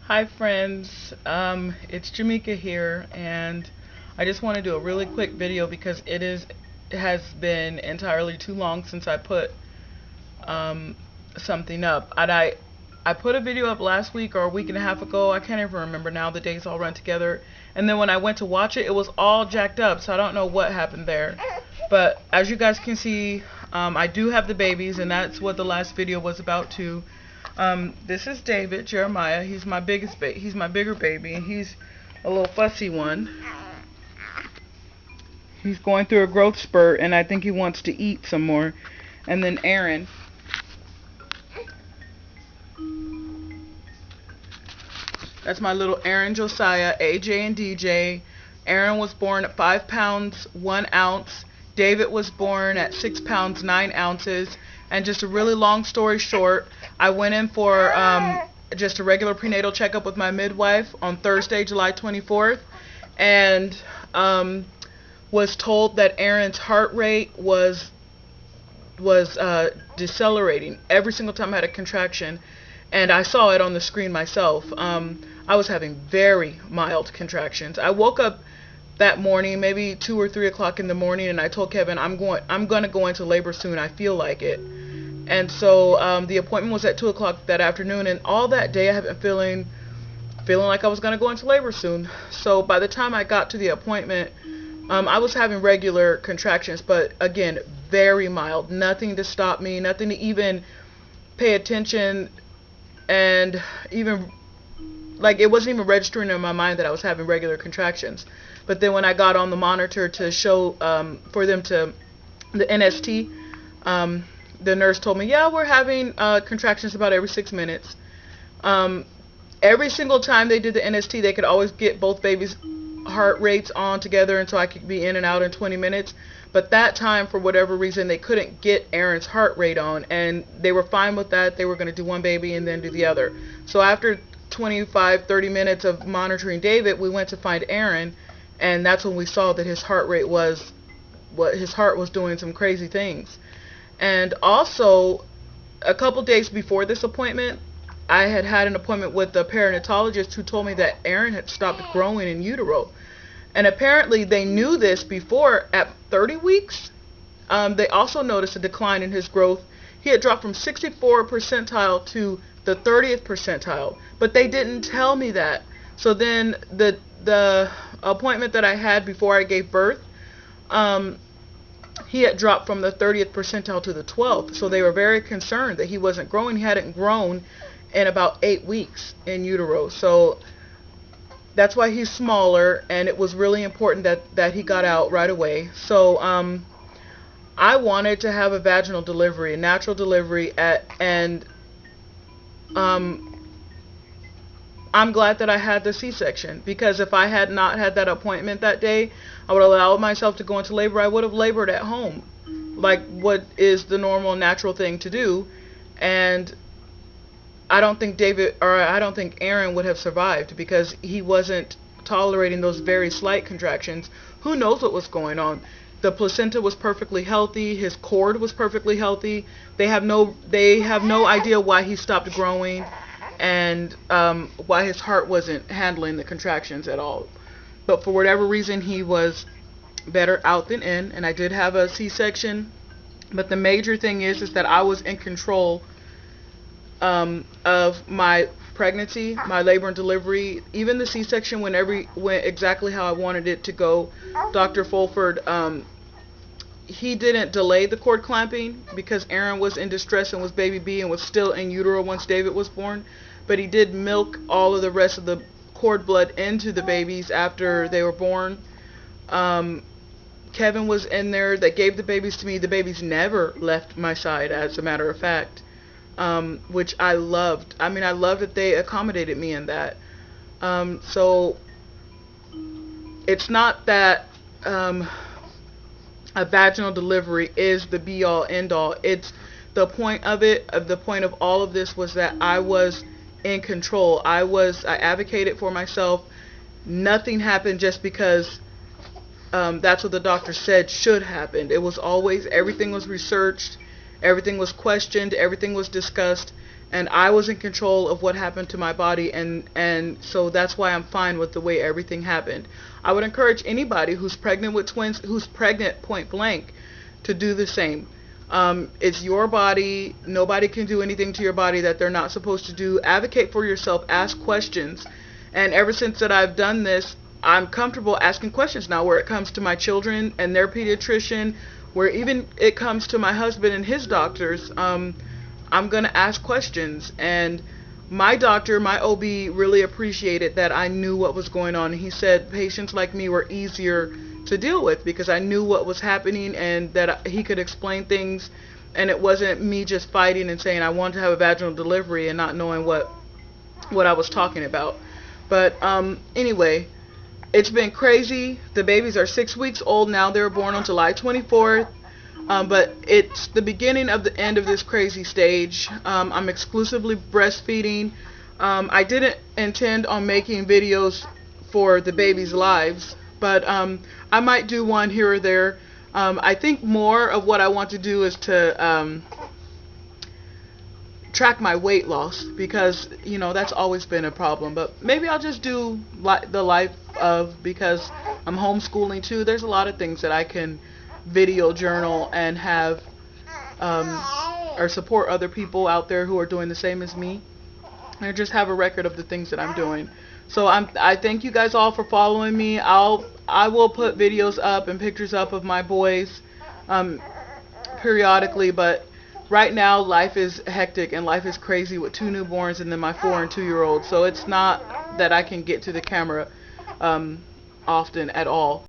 Hi friends, it's Jamaica here, and I just want to do a really quick video because it has been entirely too long since I put um, something up. I put a video up last week or a week and a half ago. I can't even remember now. The days all run together. And then when I went to watch it, it was all jacked up. So I don't know what happened there. But as you guys can see, I do have the babies, and that's what the last video was about too. This is David Jeremiah. He's my bigger baby, and he's a little fussy one. He's going through a growth spurt, and I think he wants to eat some more. And then Aaron. That's my little Aaron, Josiah, AJ, and DJ. Aaron was born at 5 pounds 1 ounce. David was born at 6 pounds 9 ounces. And just a really long story short, I went in for just a regular prenatal checkup with my midwife on Thursday, July 24th, and was told that Aaron's heart rate was decelerating every single time I had a contraction, and I saw it on the screen myself. I was having very mild contractions. I woke up that morning, maybe 2 or 3 o'clock in the morning, and I told Kevin, I'm gonna go into labor soon. I feel like it. And so the appointment was at 2 o'clock that afternoon, and all that day I have been feeling like I was gonna go into labor soon. So by the time I got to the appointment, I was having regular contractions, but again, very mild. Nothing to stop me, nothing to even pay attention, and even like it wasn't even registering in my mind that I was having regular contractions. But then when I got on the monitor to show for them to the NST, the nurse told me, yeah, we're having contractions about every 6 minutes. Every single time they did the NST, they could always get both babies' heart rates on together, and so I could be in and out in 20 minutes. But that time, for whatever reason, they couldn't get Aaron's heart rate on, and they were fine with that. They were going to do one baby and then do the other. So after 25, 30 minutes of monitoring David, we went to find Aaron, and that's when we saw that his heart rate was, his heart was doing some crazy things. And also, a couple days before this appointment, I had an appointment with the perinatologist who told me that Aaron had stopped growing in utero. And apparently they knew this before at 30 weeks. They also noticed a decline in his growth. He had dropped from 64th percentile to the 30th percentile, but they didn't tell me that. So then the appointment that I had before I gave birth, he had dropped from the 30th percentile to the 12th. So they were very concerned that he wasn't growing. He hadn't grown in about 8 weeks in utero. So that's why he's smaller, and it was really important that he got out right away. So I wanted to have a vaginal delivery, a natural delivery, and I'm glad that I had the C-section, because if I had not had that appointment that day, I would allow myself to go into labor. I would have labored at home, like what is the normal natural thing to do. And I don't think Aaron would have survived, because he wasn't tolerating those very slight contractions. Who knows what was going on? The placenta was perfectly healthy. His cord was perfectly healthy. They have no idea why he stopped growing, and why his heart wasn't handling the contractions at all. But for whatever reason, he was better out than in, and I did have a C-section. But the major thing is that I was in control of my pregnancy, my labor and delivery. Even the C-section went exactly how I wanted it to go. Dr. Fulford, he didn't delay the cord clamping because Aaron was in distress and was baby B and was still in utero once David was born. But he did milk all of the rest of the cord blood into the babies after they were born. Kevin was in there that gave the babies to me. The babies never left my side, as a matter of fact. Which I loved. I mean, I loved that they accommodated me in that. So it's not that a vaginal delivery is the be-all, end-all. It's the point of it. The point of all of this was that I was in control. I advocated for myself. Nothing happened just because that's what the doctor said should happen. It was always, everything was researched. Everything was questioned, everything was discussed, and I was in control of what happened to my body, and so that's why I'm fine with the way everything happened. I would encourage anybody who's pregnant with twins, who's pregnant point blank, to do the same. It's your body. Nobody can do anything to your body that they're not supposed to do. Advocate for yourself. Ask questions. And ever since that I've done this, I'm comfortable asking questions now, where it comes to my children and their pediatrician, where even it comes to my husband and his doctors. I'm going to ask questions. And my doctor, my OB, really appreciated that I knew what was going on. He said patients like me were easier to deal with because I knew what was happening, and that he could explain things, and it wasn't me just fighting and saying I wanted to have a vaginal delivery and not knowing what I was talking about. But anyway, it's been crazy. The babies are 6 weeks old now. They were born on July 24th. But it's the beginning of the end of this crazy stage. I'm exclusively breastfeeding. I didn't intend on making videos for the babies' lives, but I might do one here or there. I think more of what I want to do is to track my weight loss, because that's always been a problem. But maybe I'll just do the life of, because I'm homeschooling too. There's a lot of things that I can video journal and have or support other people out there who are doing the same as me, and just have a record of the things that I'm doing. So I thank you guys all for following me. I will put videos up and pictures up of my boys periodically, but right now life is hectic and life is crazy with 2 newborns and then my 4 and 2-year-old. So it's not that I can get to the camera often at all.